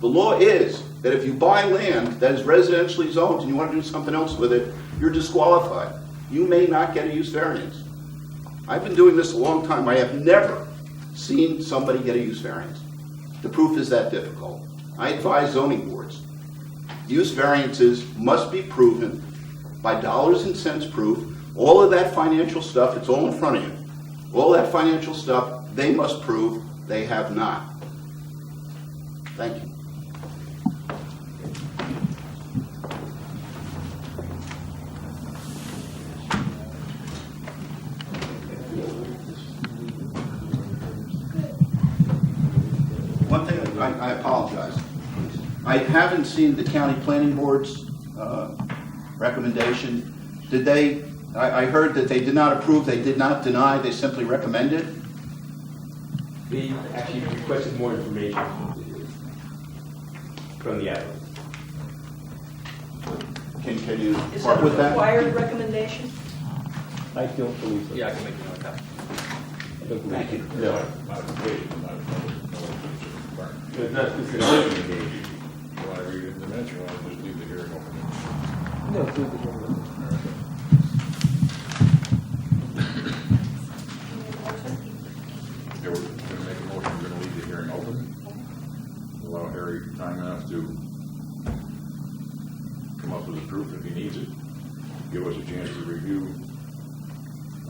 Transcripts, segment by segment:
The law is that if you buy land that is residentially zoned and you want to do something else with it, you're disqualified. You may not get a use variance. I've been doing this a long time. I have never seen somebody get a use variance. The proof is that difficult. I advise zoning boards. Use variances must be proven by dollars and cents proof. All of that financial stuff, it's all in front of you. All that financial stuff, they must prove they have not. Thank you. One thing, I apologize. I haven't seen the county planning board's recommendation. Did they, I heard that they did not approve, they did not deny, they simply recommended? They actually requested more information from the applicant. Can you Is part that with a that? required recommendation? I don't believe so. Yeah, I can make a note of that. I don't believe Thank you. so. No. It's not specific. Want to read it in the minutes, or want to just leave the hearing open? No, it's leave the hearing open. Okay, we're going to make a motion, we're going to leave the hearing open. Allow Harry time enough to come up with a proof if he needs it. Give us a chance to review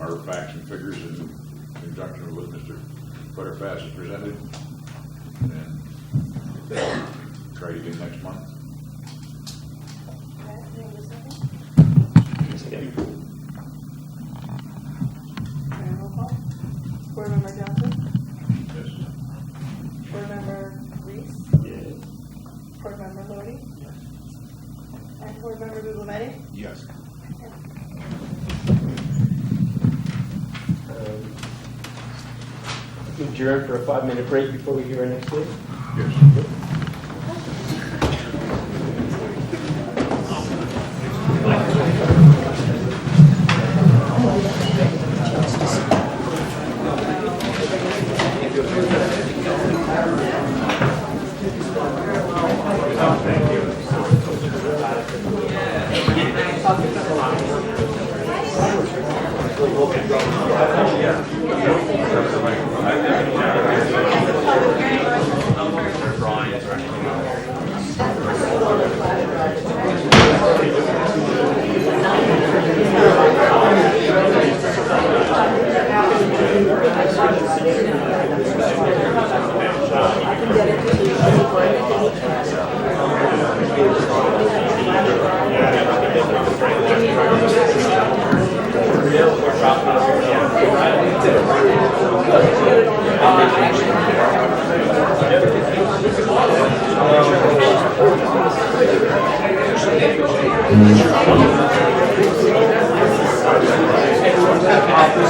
our facts and figures in conjunction with Mr. Butterfass has presented. And try it again next month. Board Member Johnson? Yes. Board Member Reese? Yes. Board Member Lodi? And Board Member Guglielmetti? Yes. Adjourn for a 5-minute break before we hear our next case. Yes.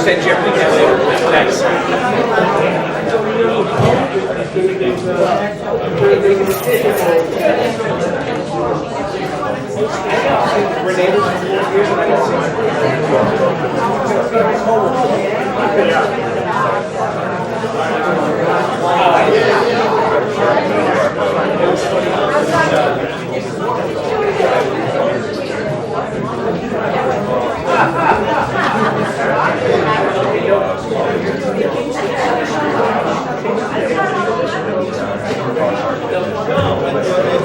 Send you everything later. Thanks. No.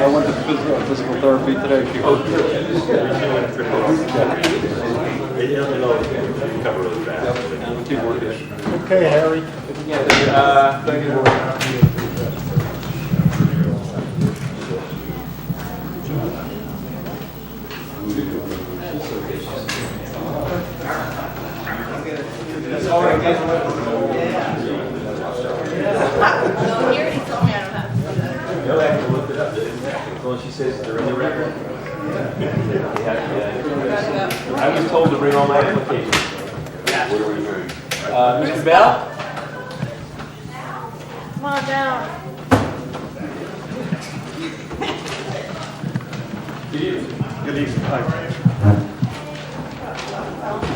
I went to physical therapy today. Okay, Harry. Thank you. Well, she says they're in the record. I was told to bring all my applications. Mr. Bell? Come on down. Good evening. Good evening. Hi.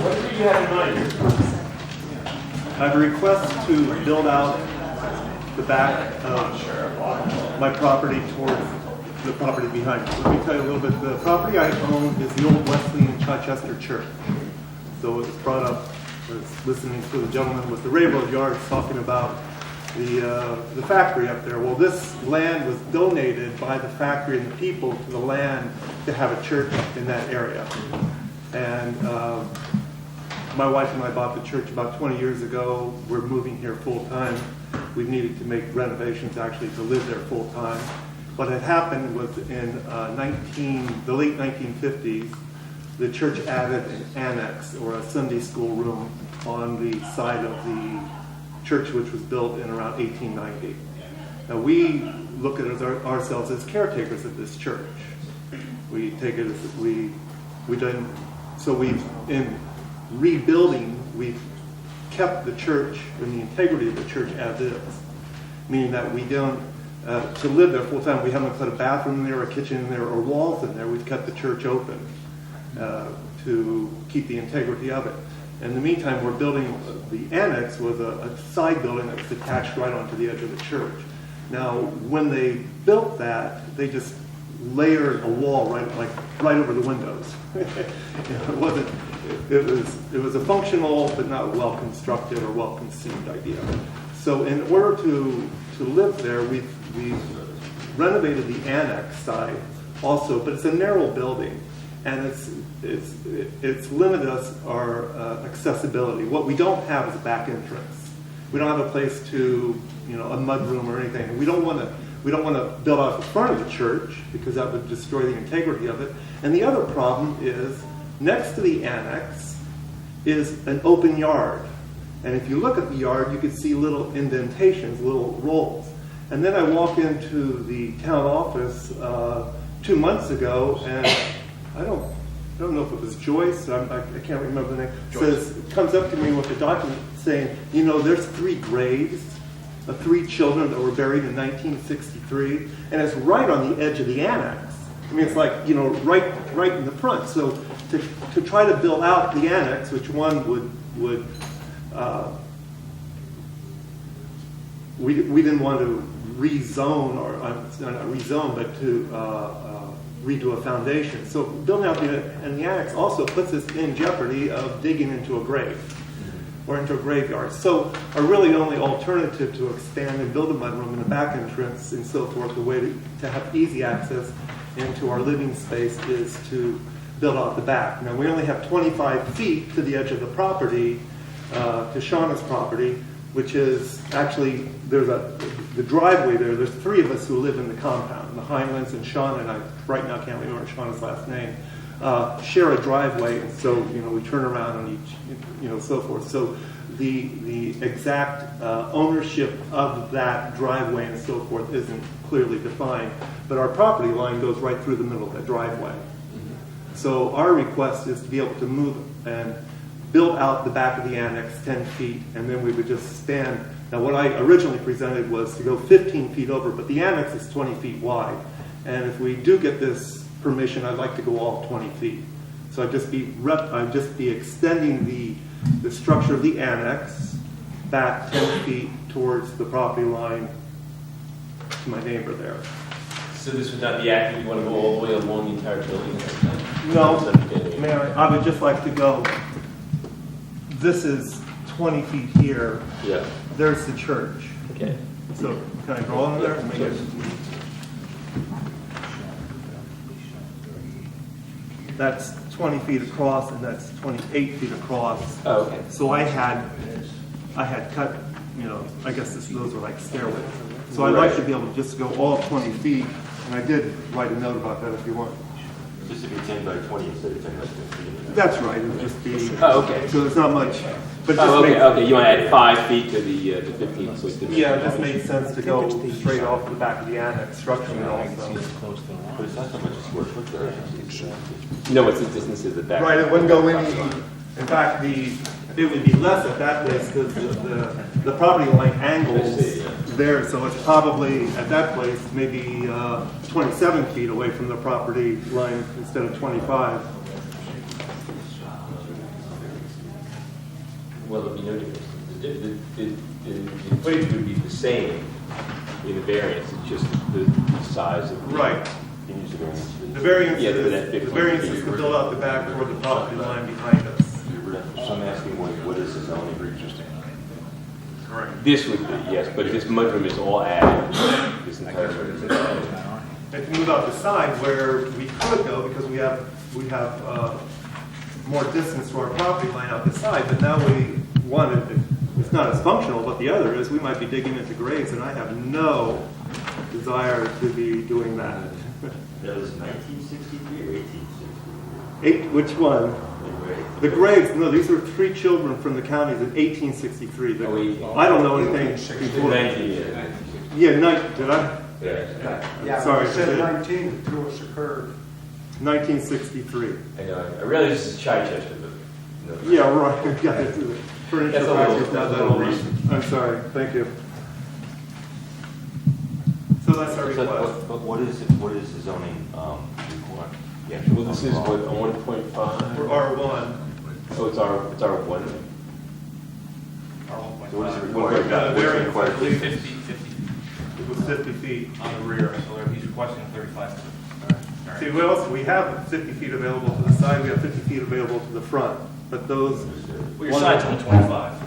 What do you have in mind here? I have a request to build out the back of my property towards the property behind me. Let me tell you a little bit. The property I own is the old Wesleyan Chichester Church. So it was brought up, I was listening to the gentleman with the railroad yards talking about the factory up there. Well, this land was donated by the factory and the people to the land to have a church in that area. And my wife and I bought the church about 20 years ago. We're moving here full time. We needed to make renovations actually to live there full time. What had happened was in the late 1950s, the church added an annex or a Sunday school room on the side of the church, which was built in around 1890. Now we look at ourselves as caretakers of this church. We take it as we done. So we've in rebuilding, we've kept the church and the integrity of the church as is, meaning that we don't to live there full time. We haven't put a bathroom in there, a kitchen in there, or walls in there. We've kept the church open to keep the integrity of it. In the meantime, we're building, the annex was a side building that was attached right onto the edge of the church. Now, when they built that, they just layered a wall right over the windows. It was a functional but not well constructed or well conceived idea. So in order to live there, we've renovated the annex side also, but it's a narrow building, and it's limited us our accessibility. What we don't have is a back entrance. We don't have a place to, a mud room or anything. We don't want to build out the front of the church because that would destroy the integrity of it. And the other problem is next to the annex is an open yard. And if you look at the yard, you can see little indentations, little rolls. And then I walk into the town office 2 months ago, and I don't know if it was Joyce, I can't remember the name, comes up to me with a document saying, there's 3 graves of 3 children that were buried in 1963, and it's right on the edge of the annex. I mean, it's like, right in the front. So to try to build out the annex, which one would we didn't want to rezone, or not rezone, but to redo a foundation. So building out the annex also puts us in jeopardy of digging into a grave or into a graveyard. So our really only alternative to expand and build a mudroom in the back entrance and so forth, the way to have easy access into our living space is to build out the back. Now we only have 25 feet to the edge of the property, to Shauna's property, which is actually, the driveway there, there's 3 of us who live in the compound, the Heinleins and Shauna, and I right now can't remember Shauna's last name, share a driveway, and so, we turn around on each, so forth. So the exact ownership of that driveway and so forth isn't clearly defined, but our property line goes right through the middle of that driveway. So our request is to be able to move and build out the back of the annex 10 feet, and then we would just stand. Now what I originally presented was to go 15 feet over, but the annex is 20 feet wide. And if we do get this permission, I'd like to go all 20 feet. So I'd just be extending the structure of the annex back 10 feet towards the property line to my neighbor there. So this would not be active, you want to go all the way along the entire building? No, Mayor, I would just like to go, this is 20 feet here. Yeah. There's the church. Okay. So can I go on there? Make it, that's 20 feet across, and that's 28 feet across. Oh, okay. So I had cut, I guess those are like stairways. So I'd like to be able to just go all 20 feet, and I did write a note about that if you want. Just to be 10 by 20 instead of 10 by 15. That's right, it would just be. Oh, okay. So there's not much, but just Oh, okay, make, okay, you want to add 5 feet to the 15 foot. yeah, it just made sense to go straight off the back of the annex structurally also. But it's not so much a square foot there. No, what's the distance to the back? Right, it wouldn't go any, in fact, it would be less at that place because the property line angles there, so it's probably, at that place, maybe 27 feet away from the property line instead of 25. Well, there'd be no difference. The equation would be the same in the variance, it's just the size of the. Right. You use the variance. The variance Yeah, for that is, the 15 variance feet. is to build out the back toward the property line behind us. So I'm asking, what is the zoning for existing? Correct. This would be, yes, but this mudroom is all added. This entire mudroom is all added. And to move out the side where we could go because we have more distance to our property line out the side, but now it's not as functional, but the other is we might be digging into graves, and I have no desire to be doing that. That was 1963 or 1863? Which one? The Gregs, no, these were 3 children from the counties in 1863. I don't know anything before. 19 years. Yeah, did I? Yeah. Sorry. You said 19, the two us occurred. 1963. I know, I realize this is Chichester, but. No. Yeah, right. Yeah, it's a furniture That's a little- factory's not that's a that little old. recent. I'm sorry, thank you. So that's our So request. But what is the zoning requirement? Yeah, Well, this is what, a 1.5? For R1. Oh, it's our 1. So what is it Well, required? we've got a What's variance, required? I believe 50 it was 50 feet. on the rear, so he's requesting 35 foot. All See, right. what else, we have 50 feet available to the side, we have 50 feet available to the front, but those. Well, your side's only 25.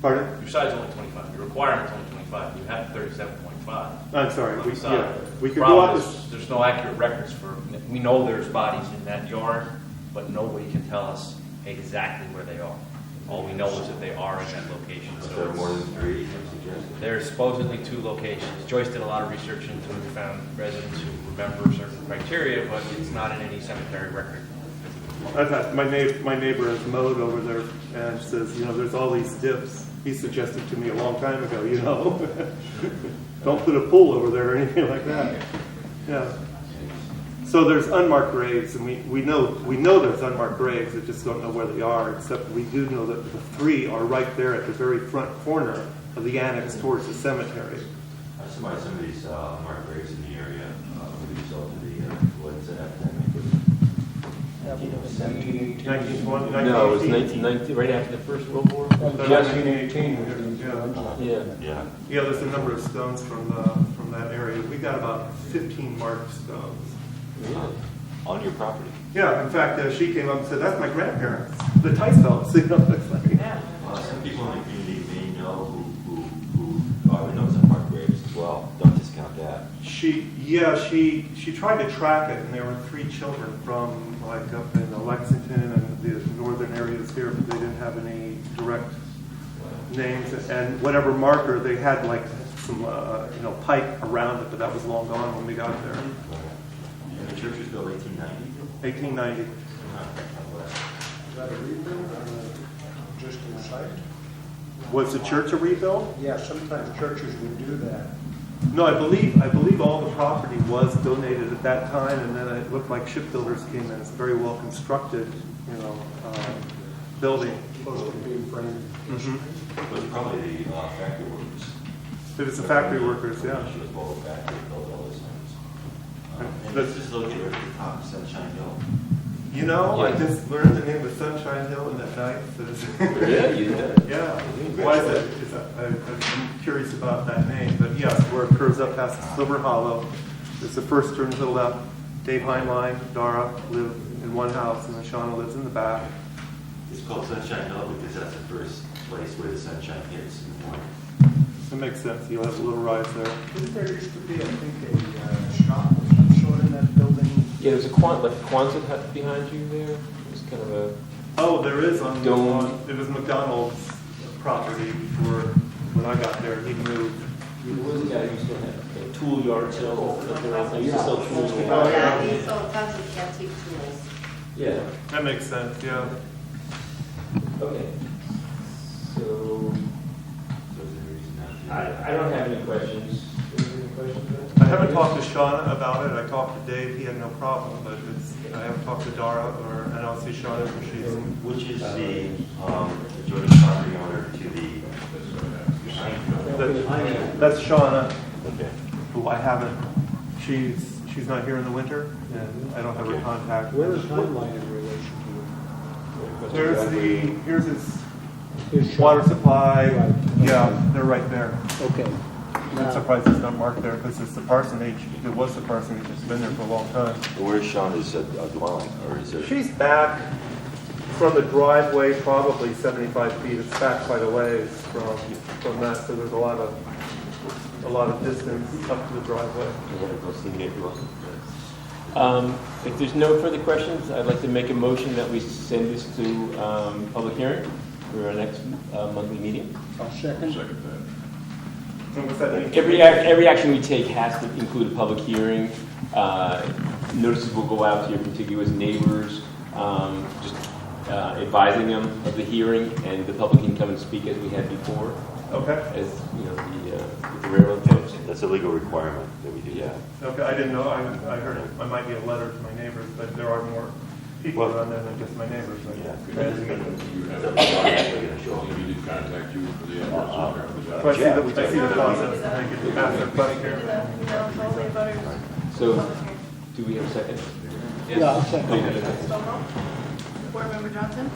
Pardon? Your side's only 25. Your requirement's only 25. You have 37.5. I'm sorry, on the side. we could go Problem up is, this. there's no accurate records for, we know there's bodies in that yard, but nobody can tell us exactly where they are. All we know is that they are in that location. Is So there more it's- than 3 you suggested? There's supposedly 2 locations. Joyce did a lot of research into it, and found residents who remember certain criteria, but it's not in any cemetery record. I've had, my neighbor has mowed over there and says, there's all these dips. He suggested to me a long time ago, don't put a pool over there or anything like that. Yeah. So there's unmarked graves, and we know there's unmarked graves. I just don't know where they are. Except we do know that the 3 are right there at the very front corner of the annex towards the cemetery. I surmise some of these unmarked graves in the area were the result of the floods and epidemic. 1920, No, it was 1919, right after the First World War? 1918. Yeah. Yeah. Yeah, there's a number of stones from that area. We got about 15 marked stones. On your property? Yeah, in fact, she came up and said, "That's my grandparents, the Ticefelds." It's like, Some people in the community may know who already knows unmarked graves as well. Don't discount that. she tried to track it, and there were 3 children from like up in Lexington and the northern areas here, but they didn't have any direct names. And whatever marker they had, like some pipe around it, but that was long gone when we got there. And the church was built 1890? 1890. Is that a rebuild or just a site? Was the church a rebuild? Yeah, sometimes churches would do that. No, I believe all the property was donated at that time, and then it looked like shipbuilders came in. It's a very well constructed, building. Supposed to be framed. It was probably the factory workers. It was the factory workers, yeah. She was both factory, built all those things. And That's- this is located right at the top of Sunshine Hill. I just learned the name of Sunshine Hill in that night. Yeah, you did. Yeah. Why is it? I'm curious about that name, but yes, where it curves up past Silver Hollow. It's the first turn hill up. Dave Heinlein, Dara live in one house, and then Shauna lives in the back. It's called Sunshine Hill because that's the first place where the sunshine hits in the morning. It makes sense. You'll have a little rise there. Didn't there used to be, I think, a shop of some sort in that building? Yeah, there's a Quonset hut behind you there. It was kind of a, Oh, there is on Dome. it was McDonald's property before when I got there. He moved. there was a guy who used to have a tool yard sale. They used to sell tools. Oh, yeah. He sold tons of antique tools. Yeah, That makes sense. Yeah. okay. So, So is there a reason not to? I don't have any questions. Do you have any questions? I haven't talked to Shauna about it. I talked to Dave. He had no problem, but I haven't talked to Dara and I'll see Shauna when she's. Which is the adjoining property owner to the That's Shauna, Okay. who I haven't. She's not here in the winter, and I don't have her contact. Where is Heinlein in relation Here's his to it? water supply. Right. Yeah, they're right there. Okay. I'm surprised it's not marked there because it's the parsonage. It was the parsonage. It's been there for a long time. Where's Shauna's dwelling, or is there? She's back from the driveway, probably 75 feet. It's back quite a ways from that, so there's a lot of distance up to the driveway. If there's no further questions, I'd like to make a motion that we send this to public hearing for our next monthly meeting. I'll second. Second that. And what's that mean? Every action we take has to include a public hearing. Notices will go out to your contiguous neighbors. just advising them of the hearing, and the public can come and speak as we had before, Okay, as, you know, the railroad folks. That's a legal requirement that we do that. okay, I didn't know, I heard I might get a letter to my neighbors, but there are more people Well- around there than just my neighbors. Yeah. You have he did contact you for the address. So I see the process, and I get to ask a question. So, do we have a second? Yeah, I'll second. Board Member Johnson?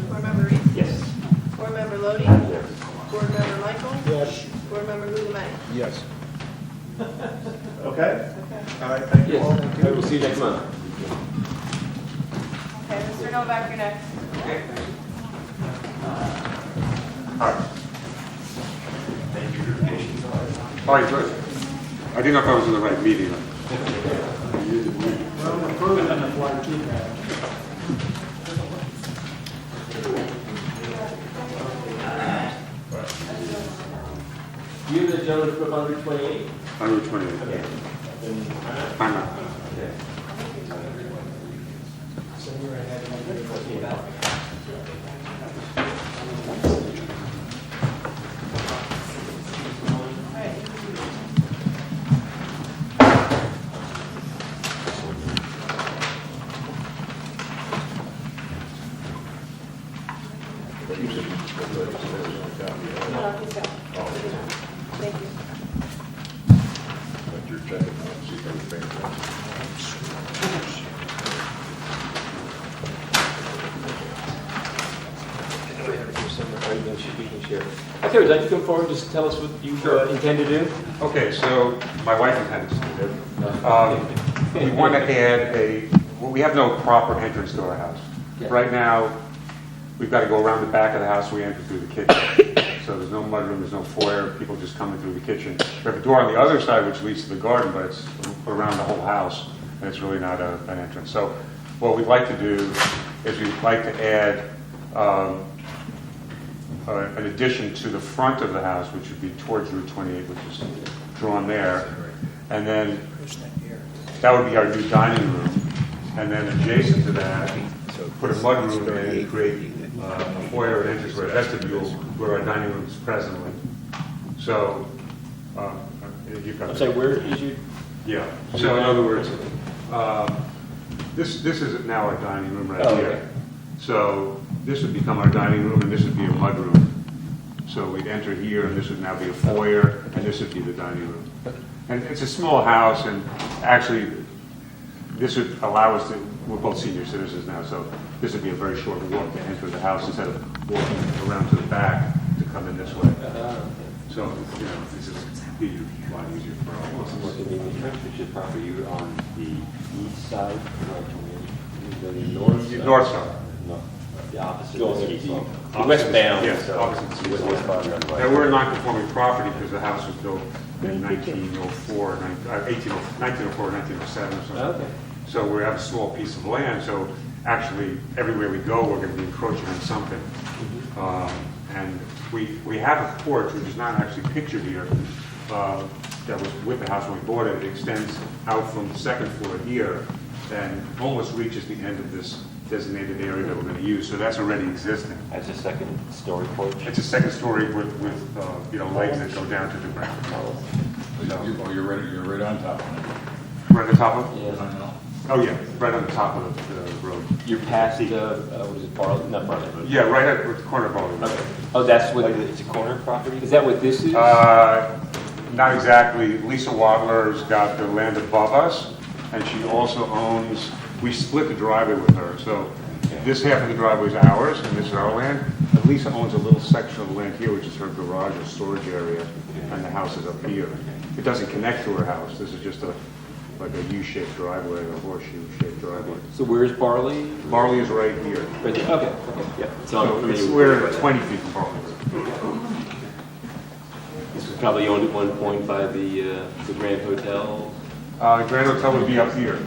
Board Member Reese? Yes. Board Member Lodi? Yes. Board Member Michael? Yes. Board Member Guglielmi? Yes. Okay? All right, thank you Yes, all. we will see you next month. Okay, Mr. Novak, you're next. Hi, good. I didn't know if I was in the right meeting. Well, the further than the flight too bad. You, the gentleman from Route 28? On Route 28. Okay. I'm not. Okay. Thank you. But you're checking out, see if everything's Okay, would you like to come forward and just tell us what you intend to do? Okay, so my wife intends to do it. We want to add well, we have no proper entrance to our house. Yeah. Right now, we've got to go around the back of the house, we enter through the kitchen. So there's no mudroom, there's no foyer, people just coming through the kitchen. We have a door on the other side which leads to the garden, but it's around the whole house, and it's really not an entrance. So what we'd like to do is we'd like to add an addition to the front of the house, which would be towards Route 28, which is drawn there. And then that would be our new dining room. And then adjacent to that, put a mudroom in and create a foyer and entrance, or a vestibule where our dining room is presently. So, you've got. I'm sorry, where is your? Yeah. So in other words, this is now our dining room right Oh, here. okay. So this would become our dining room, and this would be a mudroom. So we'd enter here, and this would now be a foyer, and this would be the dining room. And it's a small house, and actually, this would allow us to, we're both senior citizens now, so this would be a very short walk to enter the house instead of walking around to the back to come in this way. So, you know, this is be a lot easier for all of us. Which is property, you on the east side, The north? North side. no, the opposite. Go is the east. westbound. Yes, So, opposite the with east west side. boundary on the right. And we're a non-conforming property because the house was built in 1904, 1904, 1907 or something. Okay. So we have a small piece of land, so actually, everywhere we go, we're going to be encroaching on something. And we have a porch, which is not actually pictured here, that was with the house when we bought it. It extends out from the second floor here and almost reaches the end of this designated area that we're going to use, so that's already existing. That's a second story porch. It's a second story with legs that go down to the ground. Oh, you're right on top of it. Right on top of it? Yes. Oh, yeah, right on the top of the road. You're past, what is it, Barley? Not Barley. Yeah, right at the corner of Bowling. Okay. Oh, that's what, It's a corner property? is that what this is? Not exactly. Lisa Wadler's got the land above us, and she also owns, we split the driveway with her, so this half of the driveway is ours, and this is our land. And Lisa owns a little section of the land here, which is her garage or storage area, and the house is up here. It doesn't connect to her house. This is just like a U-shaped driveway, a horseshoe-shaped driveway. So where's Barley? Barley is right here. Right there, okay, yeah. So we're 20 feet from Barley. This was probably owned at one point by the Grand Hotel. Grand Hotel would be up here.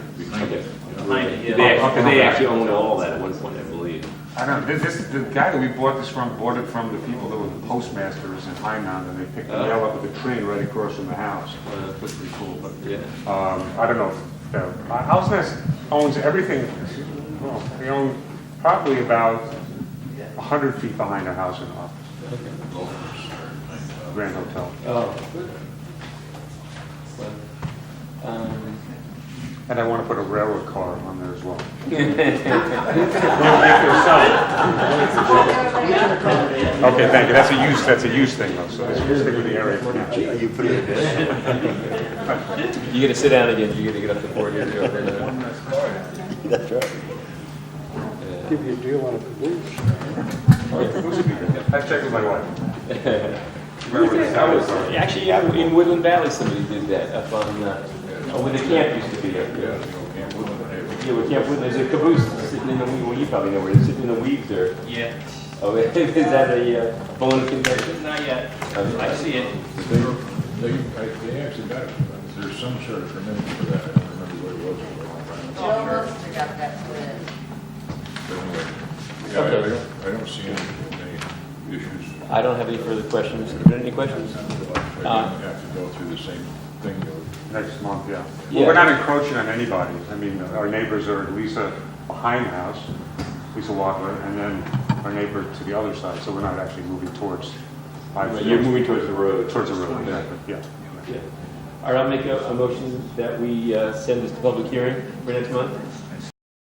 Okay. Yeah. They actually owned all that at one point, I believe. I don't know, the guy that we bought this from, bought it from the people that were the postmasters in Highmount, and they picked the mail up with the train right across from the house. That's pretty cool, but, Yeah. I don't know if, House Nest owns everything Well, they own probably about 100 feet behind our house in the office. Grand Hotel. Oh. Well, And I want to put a railroad car on there as well. Okay, thank you. That's a use thing though, so let's stick with the area for now. You put it in. You gotta sit down again, you gotta get up the board here, Joe. That's right. Give you a deal on a caboose. Let's check with my wife. Actually, in Woodland Valley, somebody did that up on, where the camp used to be up there. Yeah, where Camp Woodland, there's a caboose sitting in the weeds, well, you probably know where it is, sitting in the weeds there. Yeah, Oh, is that a bone contention? not yet. Okay. I see it. They actually got, there's some sort of permit for that, I don't remember what it was. Joe Lister got that split. But anyway, Okay. I don't see any issues. I don't have any further questions. Are there any questions? I didn't have to go through the same thing. Next month, yeah. Yeah. Well, we're not encroaching on anybody. I mean, our neighbors are Lisa behind the house, Lisa Walker, and then our neighbor to the other side, so we're not actually moving towards. You're moving towards the road. Towards the road, exactly, yeah. Yeah. All right, I'll make a motion that we send this to public hearing for next month.